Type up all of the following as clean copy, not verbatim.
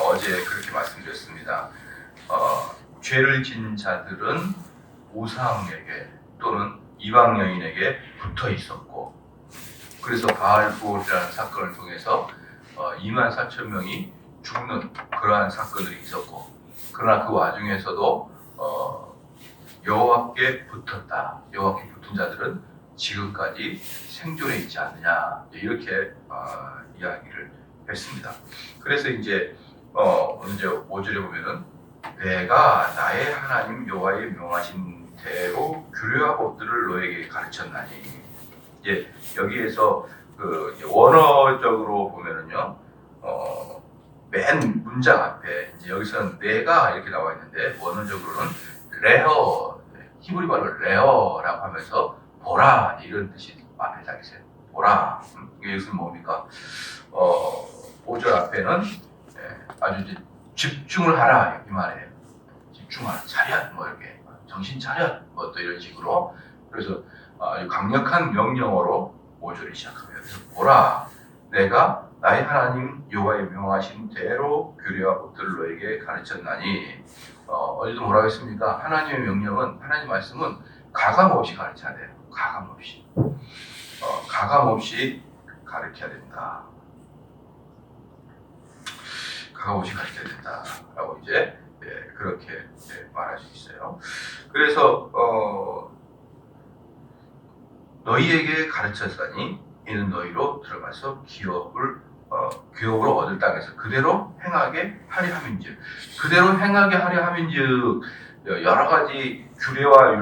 어제 그렇게 말씀드렸습니다. 죄를 지은 자들은 우상에게 또는 이방 여인에게 붙어 있었고, 그래서 바알볼이라는 사건을 통해서 2만 4천 명이 죽는 그러한 사건들이 있었고, 그러나 그 와중에서도 여호와께 붙었다. 여호와께 붙은 자들은 지금까지 생존해 있지 않느냐, 이렇게 이야기를 했습니다. 그래서 이제 이제 5절에 보면은 내가 나의 하나님 여호와의 명하신 대로 규례와 법들을 너에게 가르쳤나니, 이제 여기에서 그 원어적으로 보면은요, 맨 문장 앞에 이제 여기서는 내가 이렇게 나와 있는데, 원어적으로는 레어, 히브리 말로 레어라고 하면서 보라, 이런 뜻이 앞에 다 있어요. 보라. 이것은 뭡니까? 5절 앞에는 아주 이제 집중을 하라, 이 말이에요. 집중하라, 차렷, 뭐 이렇게 정신 차렷, 뭐 또 이런 식으로. 그래서 아주 강력한 명령어로 5절이 시작합니다. 그래서 보라, 내가 나의 하나님 여호와의 명하신 대로 규례와 법들을 너에게 가르쳤나니. 어제도 뭐라고 했습니까? 하나님의 명령은, 하나님 말씀은 가감 없이 가르쳐야 돼요. 가감 없이. 가감 없이 가르쳐야 된다. 가감 없이 가르쳐야 된다라고 이제 그렇게 말할 수 있어요. 그래서 너희에게 가르쳤으니 이는 너희로 들어가서 기업으로 얻을 땅에서 그대로 행하게 하려 함인즉, 그대로 행하게 하려 함인즉, 여러 가지 규례와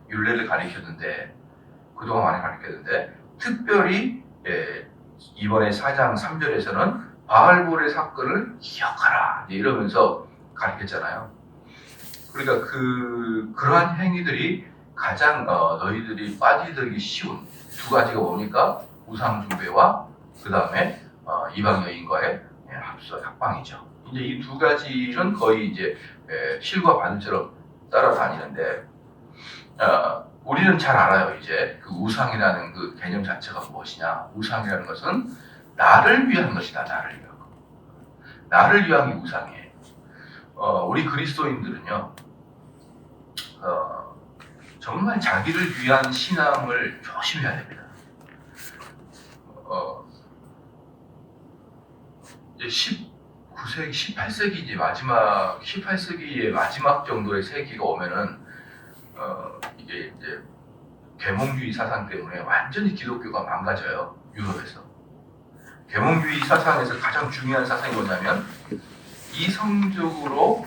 율례를 가르쳤는데, 그동안 많이 가르쳤는데, 특별히 이번에 4장 3절에서는 바알볼의 사건을 기억하라, 이러면서 가르쳤잖아요. 그러니까 그러한 행위들이 가장 너희들이 빠지들기 쉬운 두 가지가 뭡니까? 우상 숭배와 그 다음에 이방 여인과의 합방이죠. 이제 이 두 가지는 거의 이제 실과 바늘처럼 따라다니는데, 우리는 잘 알아요. 이제 그 우상이라는 그 개념 자체가 무엇이냐? 우상이라는 것은 나를 위한 것이다. 나를 위한 게 우상이에요. 우리 그리스도인들은요, 정말 자기를 위한 신앙을 조심해야 됩니다. 이제 19세기, 18세기 이제 18세기의 마지막 정도의 세기가 오면은 이게 이제 계몽주의 사상 때문에 완전히 기독교가 망가져요. 유럽에서. 계몽주의 사상에서 가장 중요한 사상이 뭐냐면, 이성적으로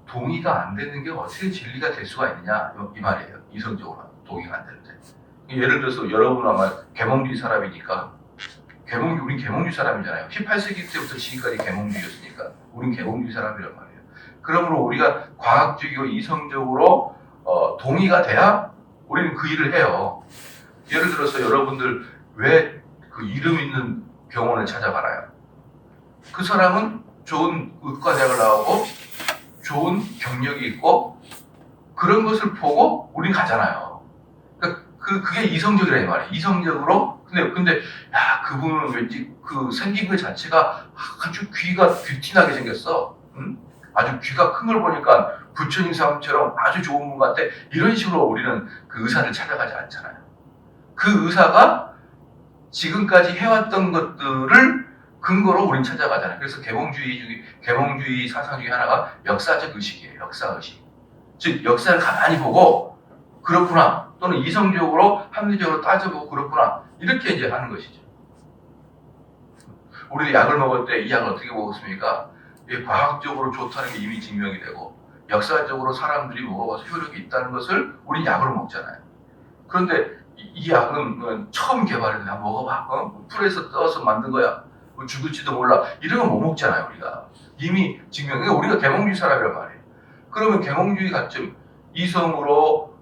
동의가 안 되는 게 어떻게 진리가 될 수가 있느냐, 이 말이에요. 이성적으로 동의가 안 되는데. 예를 들어서 여러분 아마 계몽주의 사람이니까, 우린 계몽주의 사람이잖아요. 18세기 때부터 지금까지 계몽주의였으니까 우린 계몽주의 사람이란 말이에요. 그러므로 우리가 과학적이고 이성적으로 동의가 돼야 우리는 그 일을 해요. 예를 들어서 여러분들 왜 그 이름 있는 병원을 찾아가나요? 그 사람은 좋은 의과대학을 나오고 좋은 경력이 있고 그런 것을 보고 우린 가잖아요. 그러니까 그게 이성적이라 이 말이에요. 이성적으로. 근데 야, 그분은 왠지 그 생긴 것 자체가 아주 귀가 귀티나게 생겼어. 응? 아주 귀가 큰 걸 보니까 부처님 사람처럼 아주 좋은 분 같아. 이런 식으로 우리는 그 의사를 찾아가지 않잖아요. 그 의사가 지금까지 해왔던 것들을 근거로 우린 찾아가잖아요. 그래서 계몽주의 사상 중에 하나가 역사적 의식이에요. 역사의식. 즉, 역사를 가만히 보고, 그렇구나. 또는 이성적으로, 합리적으로 따져보고, 그렇구나. 이렇게 이제 하는 것이죠. 우리도 약을 먹을 때 이 약을 어떻게 먹었습니까? 과학적으로 좋다는 게 이미 증명이 되고, 역사적으로 사람들이 먹어봐서 효력이 있다는 것을 우린 약으로 먹잖아요. 그런데 이 약은 처음 개발해서 한번 먹어봐. 풀에서 떠서 만든 거야. 죽을지도 몰라. 이런 건 못 먹잖아요, 우리가. 이미 증명. 그러니까 우리가 계몽주의 사람이란 말이에요. 그러면 계몽주의 같은 이성으로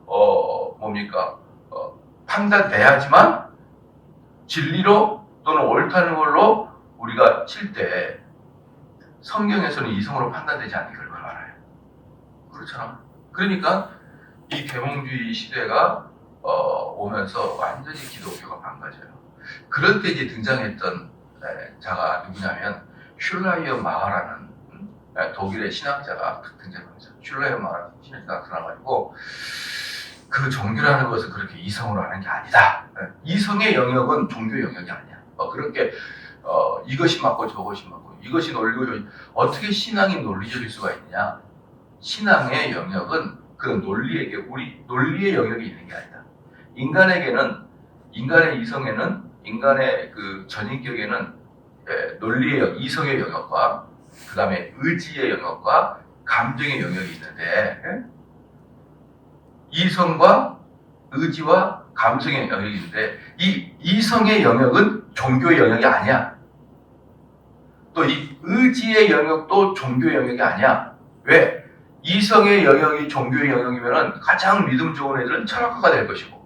판단돼야지만 진리로 또는 옳다는 걸로 우리가 칠 때, 성경에서는 이성으로 판단되지 않는 결과를 알아요. 그렇잖아. 그러니까 이 계몽주의 시대가 오면서 완전히 기독교가 망가져요. 그럴 때 이제 등장했던 자가 누구냐면 슐라이어 마하라는 독일의 신학자가 등장합니다. 슐라이어 마하라는 신학자가 나와가지고 그 종교라는 것은 그렇게 이성으로 하는 게 아니다. 이성의 영역은 종교 영역이 아니야. 그렇게 이것이 맞고 저것이 맞고 이것이 논리고 어떻게 신앙이 논리적일 수가 있느냐? 신앙의 영역은 그 논리에게 우리 논리의 영역이 있는 게 아니다. 인간의 이성에는 인간의 그 전인격에는 논리의 이성의 영역과 그 다음에 의지의 영역과 감정의 영역이 있는데 이성과 의지와 감성의 영역이 있는데 이 이성의 영역은 종교의 영역이 아니야. 또 이 의지의 영역도 종교의 영역이 아니야. 왜? 이성의 영역이 종교의 영역이면 가장 믿음 좋은 애들은 철학가가 될 것이고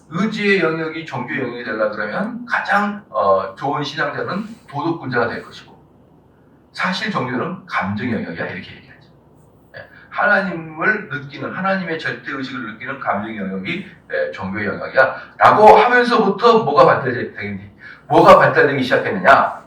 의지의 영역이 종교의 영역이 되려고 그러면 가장 좋은 신앙자는 도덕군자가 될 것이고 사실 종교는 감정의 영역이야 이렇게 얘기하죠. 하나님을 느끼는 하나님의 절대의식을 느끼는 감정의 영역이 종교의 영역이야 라고 하면서부터 뭐가 발달되기 시작했느냐.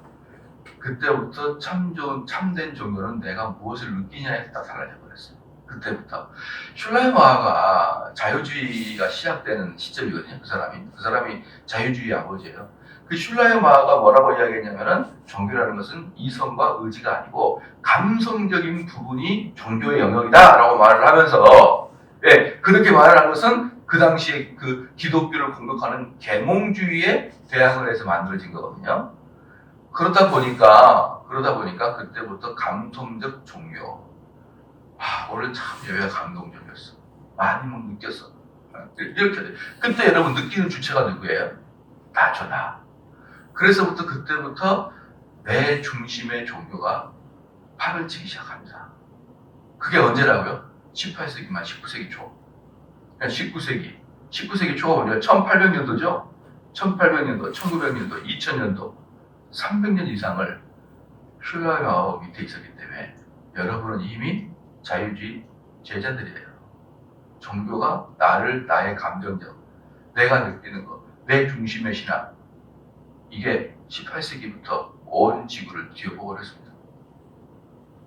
그때부터 참 좋은 참된 종교는 내가 무엇을 느끼냐에 따라 달라져 버렸어요. 그때부터 슐라이어 마하가 자유주의가 시작되는 시점이거든요. 그 사람이 자유주의 아버지예요. 그 슐라이어 마하가 뭐라고 이야기했냐면은 종교라는 것은 이성과 의지가 아니고 감성적인 부분이 종교의 영역이다라고 말을 하면서 그렇게 말을 한 것은 그 당시에 그 기독교를 공격하는 계몽주의에 대항을 해서 만들어진 거거든요. 그러다 보니까 그때부터 감성적 종교. 원래 참 여기가 감동적이었어. 많이 못 느꼈어. 이렇게 돼. 그때 여러분 느끼는 주체가 누구예요? 나죠. 그때부터 내 중심의 종교가 판을 치기 시작합니다. 그게 언제라고요? 18세기만 19세기 초. 19세기 초가 뭐냐? 1800년도죠? 1800년도, 1900년도, 2000년도 300년 이상을 슐라이어 밑에 있었기 때문에 여러분은 이미 자유주의 제자들이에요. 종교가 나의 감정적, 내가 느끼는 것, 내 중심의 신앙 이게 18세기부터 온 지구를 뒤엎어 버렸습니다.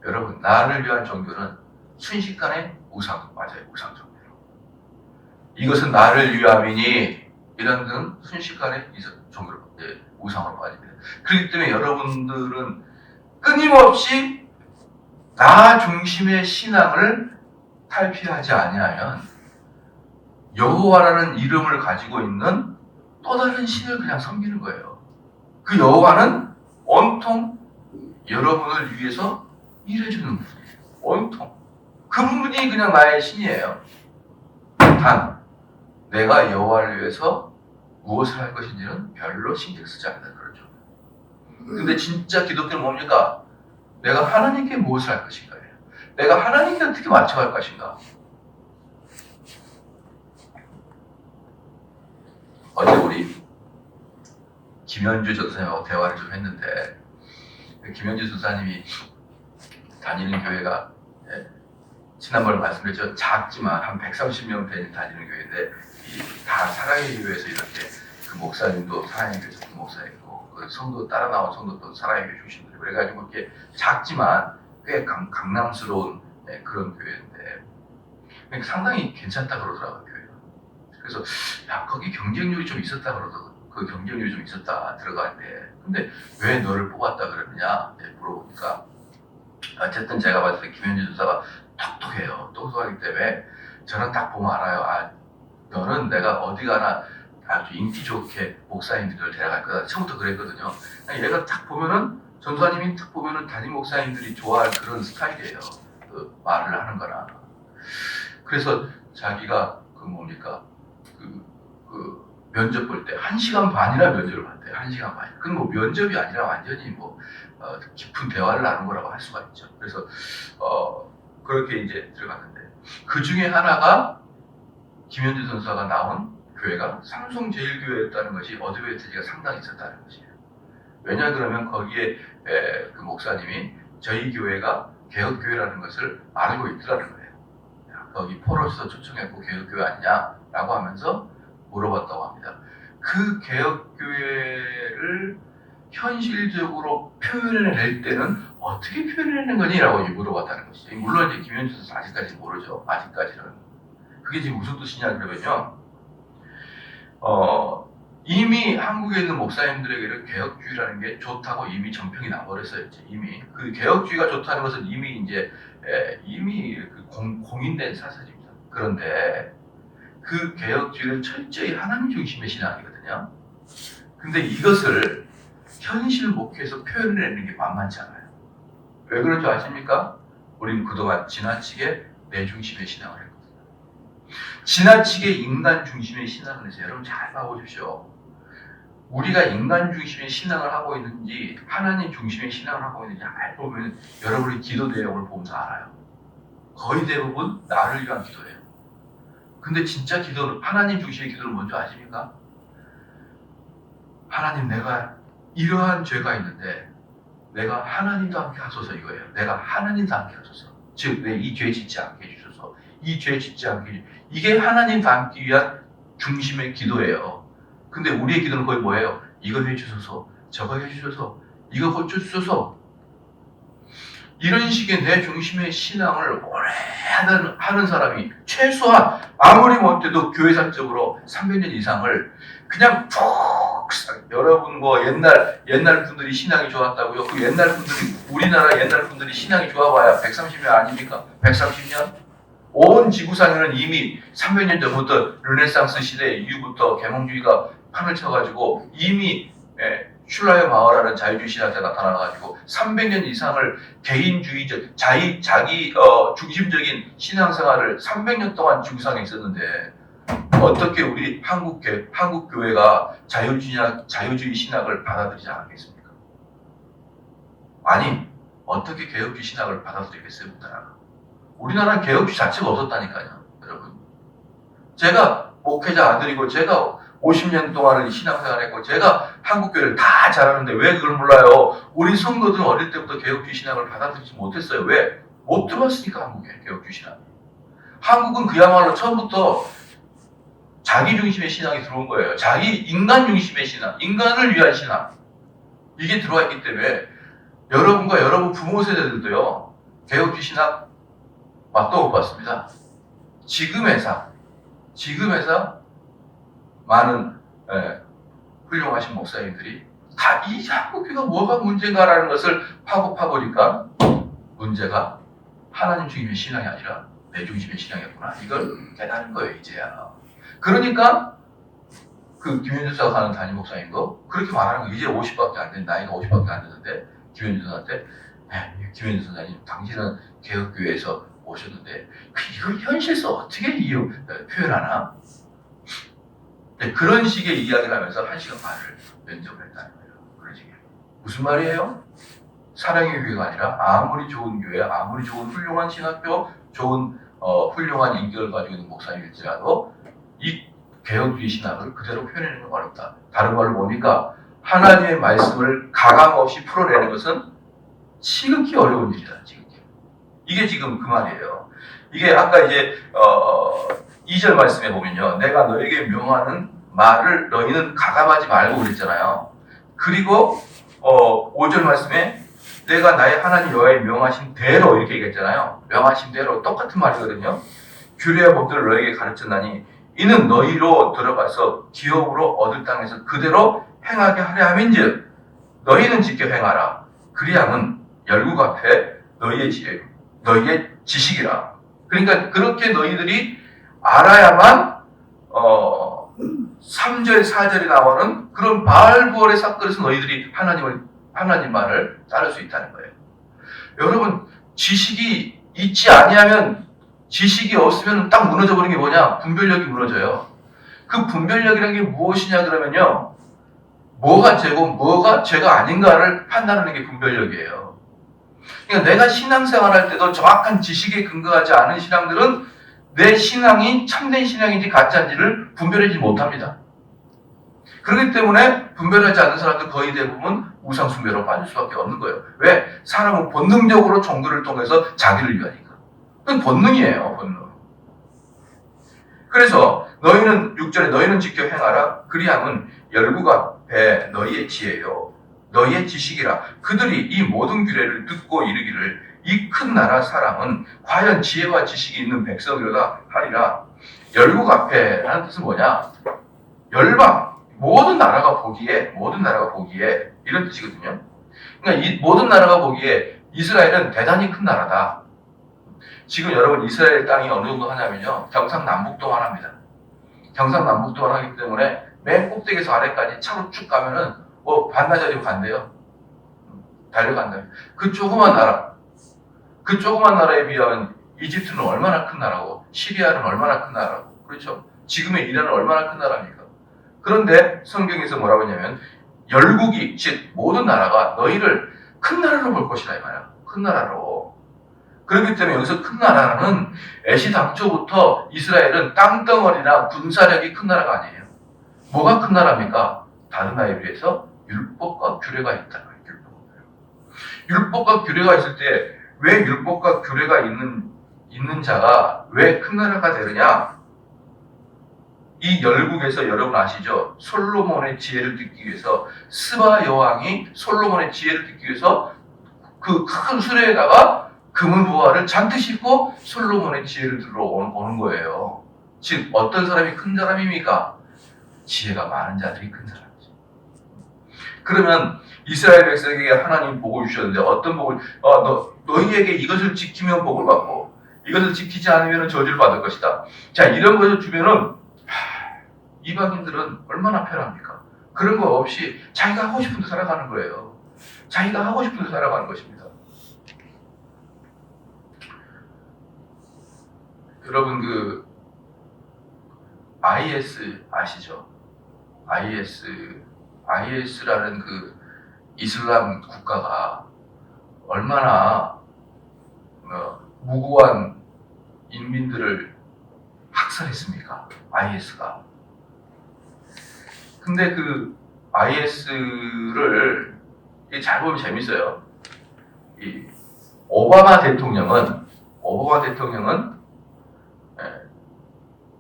여러분 나를 위한 종교는 순식간에 우상 종교. 이것은 나를 위함이니 이런 등 순식간에 종교로 우상으로 빠집니다. 그렇기 때문에 여러분들은 끊임없이 나 중심의 신앙을 탈피하지 아니하면 여호와라는 이름을 가지고 있는 또 다른 신을 그냥 섬기는 거예요. 그 여호와는 온통 여러분을 위해서 일해주는 분이에요. 온통. 그분이 그냥 나의 신이에요. 단 내가 여호와를 위해서 무엇을 할 것인지는 별로 신경 쓰지 않는다 그러죠. 근데 진짜 기독교는 뭡니까? 내가 하나님께 무엇을 할 것인가요? 내가 하나님께 어떻게 맞춰갈 것인가? 어제 우리 김현주 전사님하고 대화를 좀 했는데 김현주 전사님이 다니는 교회가 지난번에 말씀드렸죠. 작지만 한 130명 다니는 교회인데 다 사랑의 교회에서 이렇게 그 목사님도 사랑의 교회에서 그 목사이고 그 성도 따라 나온 성도도 사랑의 교회 출신들이고 그래가지고 이렇게 작지만 꽤 강남스러운 그런 교회인데 상당히 괜찮다 그러더라고요 교회가. 그래서 거기 경쟁률이 좀 있었다 그러더라고요. 그 경쟁률이 좀 있었다 들어갈 때. 근데 왜 너를 뽑았다 그러느냐 물어보니까 어쨌든 제가 봤을 때 김현주 전사가 똑똑해요. 똑똑하기 때문에 저는 딱 보면 알아요. 너는 내가 어디 가나 아주 인기 좋게 목사님들을 데려갈 거다. 처음부터 그랬거든요. 얘가 딱 보면은 전사님이 딱 보면은 담임 목사님들이 좋아할 그런 스타일이에요. 그 말을 하는 거나. 그래서 자기가 면접 볼 때 1시간 반이나 면접을 봤대요. 1시간 반. 그건 뭐 면접이 아니라 완전히 깊은 대화를 나눈 거라고 할 수가 있죠. 그래서 그렇게 이제 들어갔는데 그 중에 하나가 김현주 선수가 나온 교회가 삼성제일교회였다는 것이 어드밴티지가 상당히 있었다는 것이에요. 왜냐 그러면 거기에 그 목사님이 저희 교회가 개혁교회라는 것을 알고 있더라는 거예요. 거기 포로에서 초청했고 개혁교회 아니냐라고 하면서 물어봤다고 합니다. 그 개혁교회를 현실적으로 표현해낼 때는 어떻게 표현해내는 거니라고 물어봤다는 것이죠. 물론 이제 김현준 선수 아직까지는 모르죠. 아직까지는. 그게 지금 무슨 뜻이냐 그러면요. 이미 한국에 있는 목사님들에게는 개혁주의라는 게 좋다고 이미 정평이 나버렸어요. 이미 그 개혁주의가 좋다는 것은 이미 이제 이미 공인된 사실입니다. 그런데 그 개혁주의는 철저히 하나님 중심의 신앙이거든요. 근데 이것을 현실 목회에서 표현해내는 게 만만치 않아요. 왜 그런 줄 아십니까? 우리는 그동안 지나치게 내 중심의 신앙을 했거든요. 지나치게 인간 중심의 신앙을 해서 여러분 잘 봐보십시오. 우리가 인간 중심의 신앙을 하고 있는지 하나님 중심의 신앙을 하고 있는지 알고 보면 여러분의 기도 내용을 보면서 알아요. 거의 대부분 나를 위한 기도예요. 근데 진짜 기도는 하나님 중심의 기도는 뭔지 아십니까? 하나님 내가 이러한 죄가 있는데 내가 하나님도 함께 하소서 이거예요. 내가 하나님도 함께 하소서. 즉 내 이 죄 짓지 않게 해주소서. 이 죄 짓지 않게 해주소서. 이게 하나님 닮기 위한 중심의 기도예요. 근데 우리의 기도는 거의 뭐예요? 이거 해주소서, 저거 해주소서, 이거 고쳐주소서. 이런 식의 내 중심의 신앙을 오래 하는 사람이 최소한 아무리 못해도 교회사적으로 300년 이상을 그냥 푹 여러분 뭐 옛날 분들이 신앙이 좋았다고요? 그 옛날 분들이 우리나라 옛날 분들이 신앙이 좋아봐야 130년 아닙니까? 130년? 온 지구상에는 이미 300년 전부터 르네상스 시대 이후부터 계몽주의가 판을 쳐가지고 이미 슐라의 마을이라는 자유주의 신학자가 나타나가지고 300년 이상을 개인주의적 자기 중심적인 신앙생활을 300년 동안 지구상에 있었는데 어떻게 우리 한국 교회가 자유주의 신학을 받아들이지 않겠습니까? 아니 어떻게 개혁주의 신학을 받아들이겠어요, 우리나라는 개혁주의 자체가 없었다니까요, 여러분. 제가 목회자 아들이고 제가 50년 동안을 신앙생활했고 제가 한국교회를 다 잘 아는데 왜 그걸 몰라요? 우리 성도들은 어릴 때부터 개혁주의 신학을 받아들이지 못했어요. 왜? 못 들어왔으니까 한국에 개혁주의 신학. 한국은 그야말로 처음부터 자기 중심의 신앙이 들어온 거예요. 자기 인간 중심의 신앙, 인간을 위한 신앙. 이게 들어와 있기 때문에 여러분과 여러분 부모 세대들도요. 개혁주의 신학 맛도 못 봤습니다. 지금에서 많은 훌륭하신 목사님들이 다 이 한국교회가 뭐가 문제인가라는 것을 파보니까 문제가 하나님 중심의 신앙이 아니라 내 중심의 신앙이었구나. 이걸 깨달은 거예요, 이제야. 그러니까 그 김현준 사가 하는 담임 목사님도 그렇게 말하는 거예요. 이제 50밖에 안 된, 나이가 50밖에 안 됐는데 김현준 선생한테 김현준 선생님, 당신은 개혁교회에서 오셨는데 이걸 현실에서 어떻게 표현하나? 네, 그런 식의 이야기를 하면서 1시간 반을 면접을 했다는 거예요. 그런 식의. 무슨 말이에요? 사랑의 교회가 아니라 아무리 좋은 교회, 아무리 좋은 훌륭한 신학교, 좋은 훌륭한 인격을 가지고 있는 목사님일지라도 이 개혁주의 신학을 그대로 표현하는 건 어렵다. 다른 말로 보니까 하나님의 말씀을 가감없이 풀어내는 것은 지극히 어려운 일이다. 지극히. 이게 지금 그 말이에요. 이게 아까 이제 2절 말씀에 보면요. 내가 너에게 명하는 말을 너희는 가감하지 말고 그랬잖아요. 그리고 5절 말씀에 내가 나의 하나님 여호와의 명하신 대로 이렇게 얘기했잖아요. 명하신 대로 똑같은 말이거든요. 규례와 법들을 너에게 가르쳤나니 이는 너희로 들어가서 기업으로 얻을 땅에서 그대로 행하게 하려 함인즉 너희는 지켜 행하라. 그리함은 열국 앞에 너희의 지식이라. 그러니까 그렇게 너희들이 알아야만 3절, 4절에 나오는 그런 바알부월의 사건에서 너희들이 하나님 말을 따를 수 있다는 거예요. 여러분, 지식이 있지 아니하면 지식이 없으면 딱 무너져버리는 게 뭐냐? 분별력이 무너져요. 그 분별력이라는 게 무엇이냐 그러면요. 뭐가 죄고 뭐가 죄가 아닌가를 판단하는 게 분별력이에요. 그러니까 내가 신앙생활 할 때도 정확한 지식에 근거하지 않은 신앙들은 내 신앙이 참된 신앙인지 가짜인지를 분별하지 못합니다. 그렇기 때문에 분별하지 않는 사람들 거의 대부분 우상숭배로 빠질 수밖에 없는 거예요. 왜? 사람은 본능적으로 종교를 통해서 자기를 위하니까. 그건 본능이에요, 본능. 그래서 너희는 6절에 너희는 지켜 행하라. 그리함은 열국 앞에 너희의 지혜요. 너희의 지식이라. 그들이 이 모든 규례를 듣고 이르기를 이 큰 나라 사람은 과연 지혜와 지식이 있는 백성이로다 하리라. 열국 앞에라는 뜻은 뭐냐? 열방, 모든 나라가 보기에 이런 뜻이거든요. 그러니까 이 모든 나라가 보기에 이스라엘은 대단히 큰 나라다. 지금 여러분 이스라엘 땅이 어느 정도 하냐면요, 경상남북도만 하기 때문에 맨 꼭대기에서 아래까지 차로 쭉 가면은 뭐 반나절이면 간대요. 달려간다. 그 조그만 나라에 비하면 이집트는 얼마나 큰 나라고, 시리아는 얼마나 큰 나라고, 그렇죠? 지금의 이란은 얼마나 큰 나라입니까? 그런데 성경에서 뭐라고 했냐면 열국이, 즉 모든 나라가 너희를 큰 나라로 볼 것이다 이 말이야. 큰 나라로. 그렇기 때문에 여기서 큰 나라는 애시당초부터 이스라엘은 땅덩어리나 군사력이 큰 나라가 아니에요. 뭐가 큰 나라입니까? 다른 나라에 비해서 율법과 규례가 있다. 율법과 규례가 있을 때 왜 율법과 규례가 있는 자가 왜 큰 나라가 되느냐? 이 열국에서 여러분 아시죠? 솔로몬의 지혜를 듣기 위해서 스바 여왕이 솔로몬의 지혜를 듣기 위해서 그 큰 수레에다가 금은 부화를 잔뜩 싣고 솔로몬의 지혜를 들어 오는 거예요. 즉 어떤 사람이 큰 사람입니까? 지혜가 많은 자들이 큰 사람이죠. 그러면 이스라엘 백성에게 하나님 복을 주셨는데 어떤 복을? 너희에게 이것을 지키면 복을 받고 이것을 지키지 않으면 저주를 받을 것이다. 자, 이런 것을 주면은 이방인들은 얼마나 편합니까? 그런 거 없이 자기가 하고 싶은 데 살아가는 거예요. 자기가 하고 싶은 데 살아가는 것입니다. 여러분 그 IS 아시죠? IS라는 그 이슬람 국가가 얼마나 무고한 인민들을 학살했습니까? IS가. 근데 그 IS를 잘 보면 재밌어요. 이 오바마 대통령은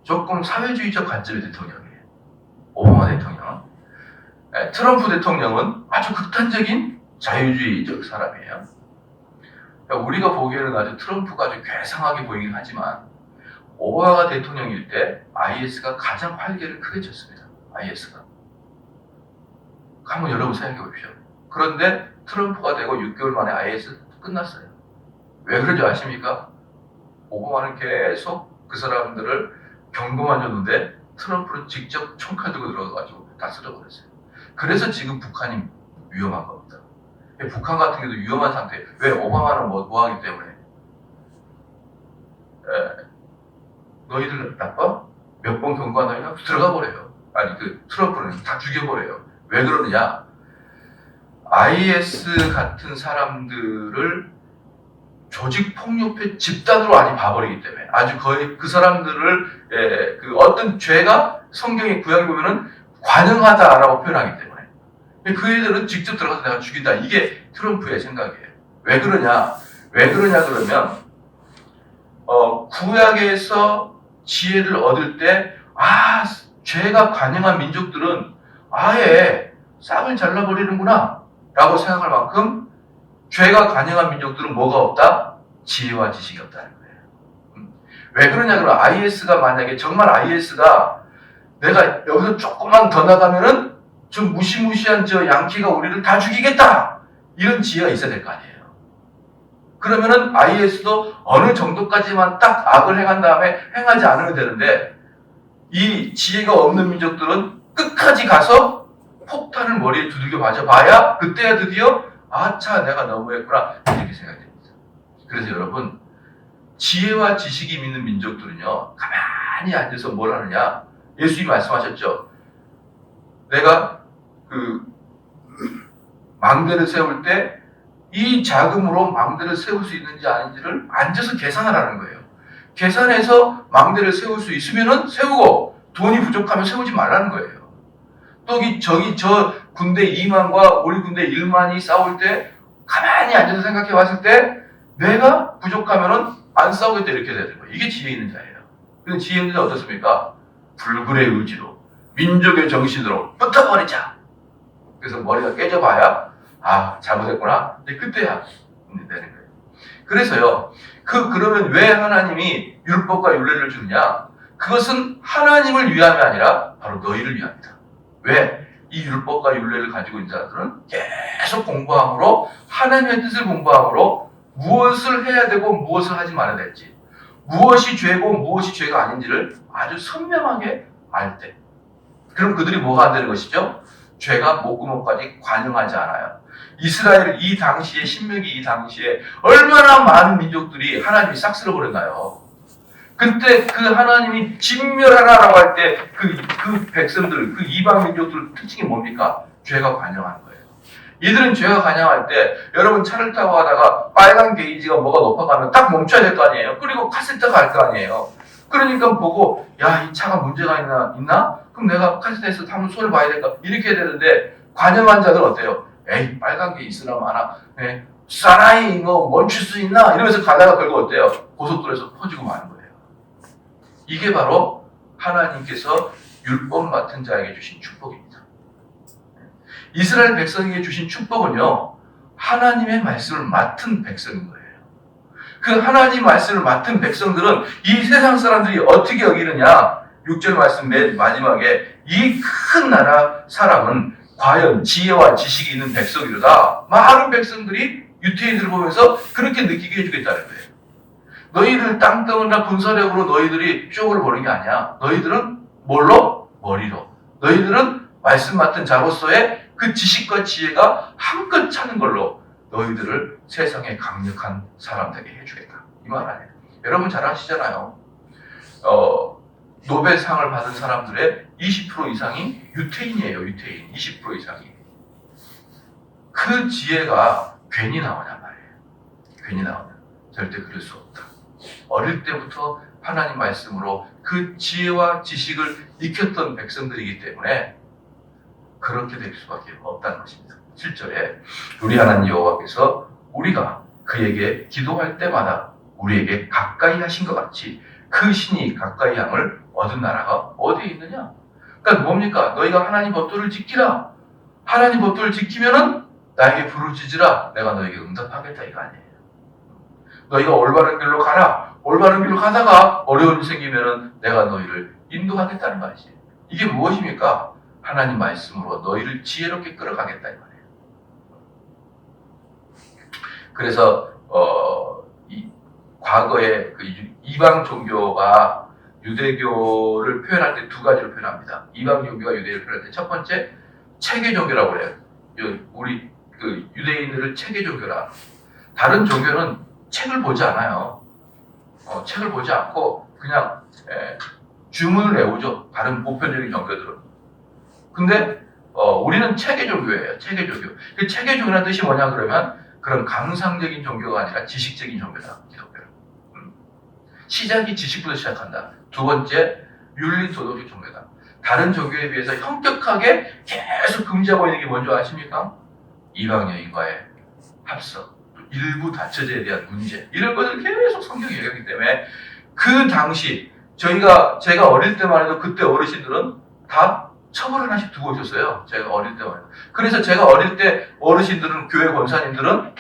조금 사회주의적 관점의 대통령이에요. 오바마 대통령은. 트럼프 대통령은 아주 극단적인 자유주의적 사람이에요. 그러니까 우리가 보기에는 아주 트럼프가 아주 괴상하게 보이긴 하지만 오바마 대통령일 때 IS가 가장 활개를 크게 쳤습니다. IS가. 한번 여러분 생각해 보십시오. 그런데 트럼프가 되고 6개월 만에 IS 끝났어요. 왜 그런지 아십니까? 오바마는 계속 그 사람들을 경고만 줬는데 트럼프는 직접 총칼 들고 들어가가지고 다 쓸어버렸어요. 그래서 지금 북한이 위험한 겁니다. 북한 같은 경우도 위험한 상태. 왜? 오바마는 뭐 하기 때문에. 너희들 나빠? 몇 번 경고하느냐? 들어가 버려요. 아니 그 트럼프는 다 죽여버려요. 왜 그러느냐? IS 같은 사람들을 조직폭력배 집단으로 많이 봐버리기 때문에 아주 거의 그 사람들을 그 어떤 죄가 성경의 구약에 보면은 관응하다라고 표현하기 때문에 그 애들은 직접 들어가서 내가 죽인다. 이게 트럼프의 생각이에요. 왜 그러냐 그러면 구약에서 지혜를 얻을 때 죄가 관영한 민족들은 아예 싹을 잘라버리는구나 라고 생각할 만큼 죄가 관영한 민족들은 뭐가 없다? 지혜와 지식이 없다는 거예요. 왜 그러냐 그러면 IS가 만약에 정말 IS가 내가 여기서 조금만 더 나가면은 저 무시무시한 저 양키가 우리를 다 죽이겠다 이런 지혜가 있어야 될 거 아니에요. 그러면은 IS도 어느 정도까지만 딱 악을 행한 다음에 행하지 않으면 되는데 이 지혜가 없는 민족들은 끝까지 가서 폭탄을 머리에 두들겨 맞아봐야 그때야 드디어 아차 내가 너무했구나 이렇게 생각이 됩니다. 그래서 여러분 지혜와 지식이 있는 민족들은요 가만히 앉아서 뭘 하느냐 예수님이 말씀하셨죠. 내가 그 망대를 세울 때 이 자금으로 망대를 세울 수 있는지 아닌지를 앉아서 계산을 하는 거예요. 계산해서 망대를 세울 수 있으면은 세우고 돈이 부족하면 세우지 말라는 거예요. 또 저 군대 2만과 우리 군대 1만이 싸울 때 가만히 앉아서 생각해 봤을 때 내가 부족하면은 안 싸우겠다 이렇게 돼야 되는 거예요. 이게 지혜 있는 자예요. 근데 지혜 있는 자 어떻습니까? 불굴의 의지로 민족의 정신으로 붙어버리자. 그래서 머리가 깨져봐야 아, 잘못했구나. 근데 그때야 되는 거예요. 그래서요, 그러면 왜 하나님이 율법과 율례를 주느냐? 그것은 하나님을 위함이 아니라 바로 너희를 위함이다. 왜? 이 율법과 율례를 가지고 있는 자들은 계속 공부함으로, 하나님의 뜻을 공부함으로 무엇을 해야 되고 무엇을 하지 말아야 될지, 무엇이 죄고 무엇이 죄가 아닌지를 아주 선명하게 알 때, 그럼 그들이 뭐가 안 되는 것이죠? 죄가 목구멍까지 관영하지 않아요. 이스라엘 이 당시에, 신명기 이 당시에 얼마나 많은 민족들이 하나님이 싹 쓸어버렸나요? 그때 그 하나님이 진멸하라라고 할 때 그 백성들, 그 이방 민족들 특징이 뭡니까? 죄가 관영하는 거예요. 이들은 죄가 관영할 때, 여러분 차를 타고 가다가 빨간 게이지가 뭐가 높아가면 딱 멈춰야 될 거 아니에요? 그리고 카센터가 갈 거 아니에요? 그러니까 보고, 야, 이 차가 문제가 있나? 그럼 내가 카센터에서 한번 손을 봐야 될까? 이렇게 해야 되는데, 관영한 자들은 어때요? 에이, 빨간 게 있으나 마나, 사나이 이거 멈출 수 있나? 이러면서 가다가 결국 어때요? 고속도로에서 퍼지고 마는 거예요. 이게 바로 하나님께서 율법 맡은 자에게 주신 축복입니다. 이스라엘 백성에게 주신 축복은요, 하나님의 말씀을 맡은 백성인 거예요. 그 하나님 말씀을 맡은 백성들은 이 세상 사람들이 어떻게 여기느냐? 6절 말씀 맨 마지막에 이 큰 나라 사람은 과연 지혜와 지식이 있는 백성이로다. 많은 백성들이 유태인들을 보면서 그렇게 느끼게 해주겠다는 거예요. 너희들 땅덩어리나 군사력으로 너희들이 쇼를 보는 게 아니야. 너희들은 뭘로? 머리로. 너희들은 말씀 맡은 자로서의 그 지식과 지혜가 한껏 차는 걸로 너희들을 세상의 강력한 사람 되게 해주겠다. 이 말 아니에요. 여러분 잘 아시잖아요. 노벨상을 받은 사람들의 20% 이상이 유태인이에요. 유태인. 20% 이상이. 그 지혜가 괜히 나오냐 말이에요. 괜히 나오냐. 절대 그럴 수 없다. 어릴 때부터 하나님 말씀으로 그 지혜와 지식을 익혔던 백성들이기 때문에 그렇게 될 수밖에 없다는 것입니다. 7절에 우리 하나님 여호와께서 우리가 그에게 기도할 때마다 우리에게 가까이 하신 것 같이 그 신이 가까이 함을 얻은 나라가 어디에 있느냐? 그러니까 뭡니까? 너희가 하나님 법도를 지키라. 하나님 법도를 지키면은 나에게 부르짖으라. 내가 너에게 응답하겠다 이거 아니에요. 너희가 올바른 길로 가라. 올바른 길로 가다가 어려움이 생기면은 내가 너희를 인도하겠다는 말이지. 이게 무엇입니까? 하나님 말씀으로 너희를 지혜롭게 끌어가겠다 이 말이에요. 그래서 과거에 그 이방 종교가 유대교를 표현할 때 두 가지로 표현합니다. 이방 종교가 유대교를 표현할 때 첫 번째 체계 종교라고 해요. 우리 그 유대인들을 체계 종교라. 다른 종교는 책을 보지 않아요. 책을 보지 않고 그냥 주문을 외우죠. 다른 보편적인 종교들은. 근데 우리는 체계 종교예요. 체계 종교. 그 체계 종교라는 뜻이 뭐냐 그러면 그런 감상적인 종교가 아니라 지식적인 종교다. 기독교는. 시작이 지식부터 시작한다. 두 번째 윤리 도덕적 종교다. 다른 종교에 비해서 현격하게 계속 금지하고 있는 게 뭔지 아십니까? 이방 여인과의 합석, 일부 다처제에 대한 문제, 이런 것을 계속 성경이 얘기하기 때문에 그 당시 제가 어릴 때만 해도 그때 어르신들은 다 처벌 하나씩 두고 있었어요. 제가 어릴 때만 해도. 그래서 제가 어릴 때 어르신들은, 교회 권사님들은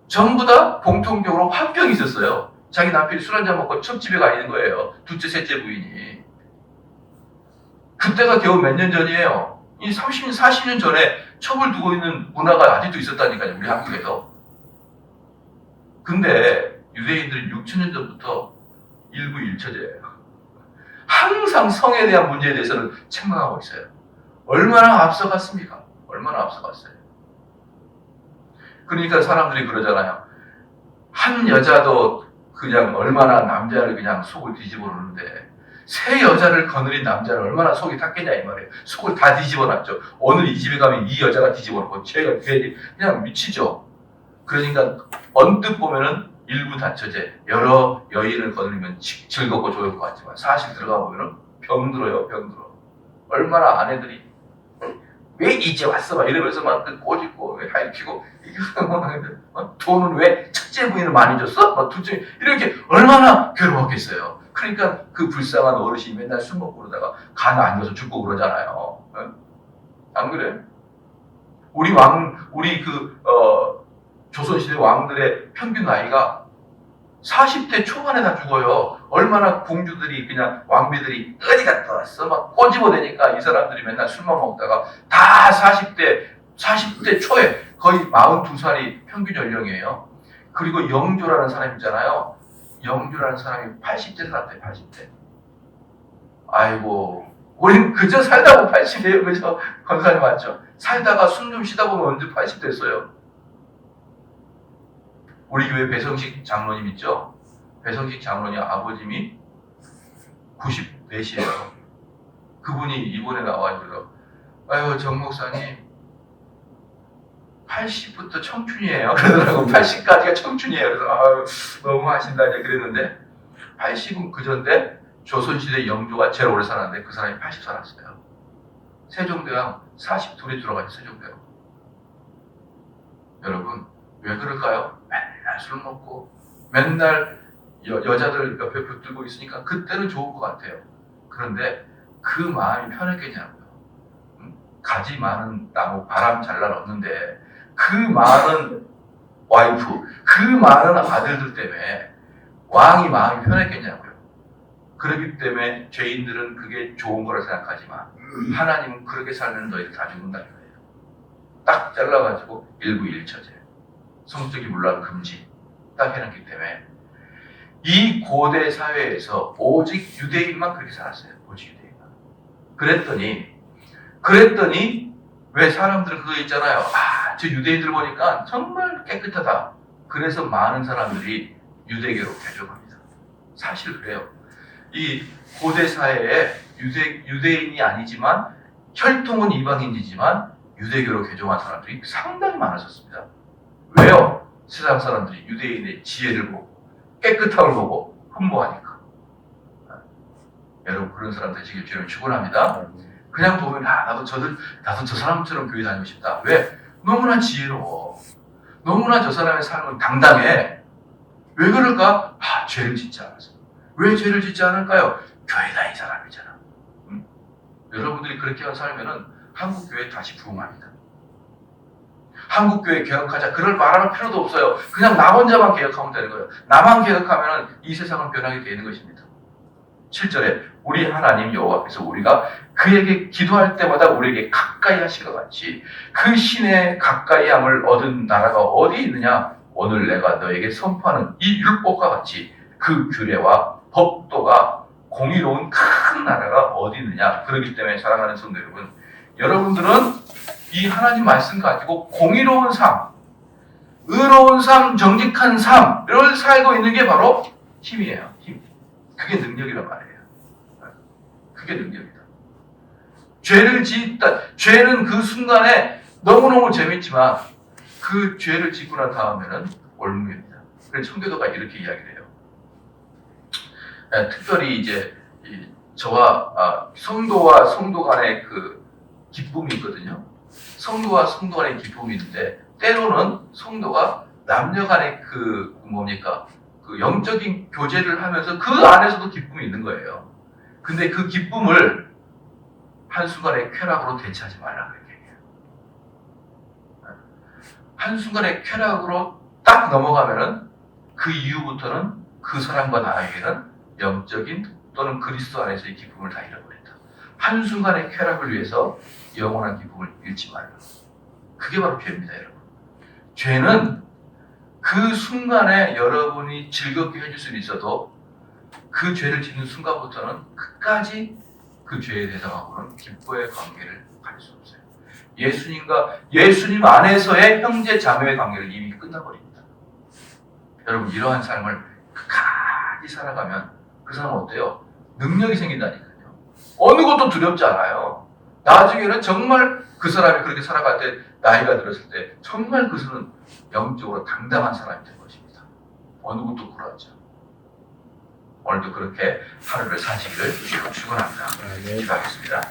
전부 다 공통적으로 화병이 있었어요. 자기 남편이 술 한잔 먹고 첩집에 가 있는 거예요. 둘째, 셋째 부인이. 그때가 겨우 몇 년 전이에요. 이 30년, 40년 전에 첩을 두고 있는 문화가 아직도 있었다니까요. 우리 한국에서. 근데 유대인들은 6,000년 전부터 일부 일처제예요. 항상 성에 대한 문제에 대해서는 책망하고 있어요. 얼마나 앞서갔습니까? 얼마나 앞서갔어요. 그러니까 사람들이 그러잖아요. 한 여자도 그냥 얼마나 남자를 그냥 속을 뒤집어 놓는데 세 여자를 거느린 남자는 얼마나 속이 탔겠냐 이 말이에요. 속을 다 뒤집어 놨죠. 오늘 이 집에 가면 이 여자가 뒤집어 놓고 쟤가 괜히 그냥 미치죠. 그러니까 언뜻 보면은 일부 다처제, 여러 여인을 거느리면 즐겁고 좋을 것 같지만 사실 들어가 보면은 병들어요, 병들어. 얼마나 아내들이 왜 이제 왔어? 막 이러면서 막 꼬집고 하이키고 돈은 왜 첫째 부인을 많이 줬어? 막 둘째 이렇게 얼마나 괴로웠겠어요. 그러니까 그 불쌍한 어르신이 맨날 술 먹고 그러다가 간 안 좋아서 죽고 그러잖아요. 안 그래? 우리 조선시대 왕들의 평균 나이가 40대 초반에 다 죽어요. 얼마나 공주들이 그냥 왕비들이 어디 갔다 왔어? 막 꼬집어대니까 이 사람들이 맨날 술만 먹다가 다 40대 초에 거의 42살이 평균 연령이에요. 그리고 영조라는 사람 있잖아요. 영조라는 사람이 80대 살았대요. 80대. 아이고, 우린 그저 살다 보면 80이에요. 그죠? 권사님 맞죠? 살다가 숨 좀 쉬다 보면 언제 80 됐어요. 우리 교회 배성식 장로님 있죠? 배성식 장로님 아버님이 94시예요. 그분이 이번에 나와가지고 아유 정 목사님 80부터 청춘이에요. 그러더라고. 80까지가 청춘이에요. 그래서 아유 너무 하신다 이제 그랬는데 80은 그전데 조선시대 영조가 제일 오래 살았는데 그 사람이 80 살았어요. 세종대왕 42에 들어가죠. 세종대왕. 여러분 왜 그럴까요? 맨날 술 먹고 맨날 여자들 옆에 붙들고 있으니까 그때는 좋은 것 같아요. 그런데 그 마음이 편했겠냐고요. 가지 많은 나무 바람 잘 날 없는데 그 많은 와이프, 그 많은 아들들 때문에 왕이 마음이 편했겠냐고요. 그렇기 때문에 죄인들은 그게 좋은 거라 생각하지만 하나님은 그렇게 살면 너희들 다 죽는다는 거예요. 딱 잘라가지고 일부일처제, 성적인 문란 금지 딱 해놨기 때문에 이 고대 사회에서 오직 유대인만 그렇게 살았어요. 오직 유대인만. 그랬더니 왜 사람들은 그거 있잖아요. 저 유대인들 보니까 정말 깨끗하다. 그래서 많은 사람들이 유대교로 개종합니다. 사실 그래요. 이 고대 사회에 유대인이 아니지만 혈통은 이방인이지만 유대교로 개종한 사람들이 상당히 많았었습니다. 왜요? 세상 사람들이 유대인의 지혜를 보고 깨끗함을 보고 흠모하니까. 여러분 그런 사람들 지금 주님 축원합니다. 그냥 보면 나도 저 사람처럼 교회 다니고 싶다. 왜? 너무나 지혜로워. 너무나 저 사람의 삶은 당당해. 왜 그럴까? 죄를 짓지 않아서. 왜 죄를 짓지 않을까요? 교회 다닌 사람이잖아. 응? 여러분들이 그렇게 살면은 한국 교회 다시 부흥합니다. 한국 교회 개혁하자. 그럴 말할 필요도 없어요. 그냥 나 혼자만 개혁하면 되는 거예요. 나만 개혁하면 이 세상은 변하게 되는 것입니다. 7절에 우리 하나님 여호와께서 우리가 그에게 기도할 때마다 우리에게 가까이 하신 것 같이 그 신의 가까이함을 얻은 나라가 어디 있느냐? 오늘 내가 너에게 선포하는 이 율법과 같이 그 규례와 법도가 공의로운 큰 나라가 어디 있느냐? 그렇기 때문에 사랑하는 성도 여러분, 여러분들은 이 하나님 말씀 가지고 공의로운 삶, 의로운 삶, 정직한 삶을 살고 있는 게 바로 힘이에요. 힘. 그게 능력이란 말이에요. 그게 능력이다. 죄를 짓다. 죄는 그 순간에 너무너무 재밌지만 그 죄를 짓고 난 다음에는 올무입니다. 그래서 청교도가 이렇게 이야기를 해요. 특별히 이제 저와 성도와 성도 간의 그 기쁨이 있거든요. 성도와 성도 간의 기쁨이 있는데 때로는 성도가 남녀 간의 그 영적인 교제를 하면서 그 안에서도 기쁨이 있는 거예요. 근데 그 기쁨을 한순간에 쾌락으로 대체하지 말라고 얘기해요. 한순간에 쾌락으로 딱 넘어가면은 그 이후부터는 그 사람과 나에게는 영적인 또는 그리스도 안에서의 기쁨을 다 잃어버린다. 한순간의 쾌락을 위해서 영원한 기쁨을 잃지 말라. 그게 바로 죄입니다, 여러분. 죄는 그 순간에 여러분이 즐겁게 해줄 수는 있어도 그 죄를 짓는 순간부터는 끝까지 그 죄에 대상하고는 기쁨의 관계를 가질 수 없어요. 예수님 안에서의 형제 자매의 관계를 이미 끝나버립니다. 여러분 이러한 삶을 끝까지 살아가면 그 사람은 어때요? 능력이 생긴다니까요. 어느 것도 두렵지 않아요. 나중에는 정말 그 사람이 그렇게 살아갈 때 나이가 들었을 때 정말 그것은 영적으로 당당한 사람이 될 것입니다. 어느 것도 굴하지 않아요. 오늘도 그렇게 하루를 사시기를 축원합니다. 기도하겠습니다.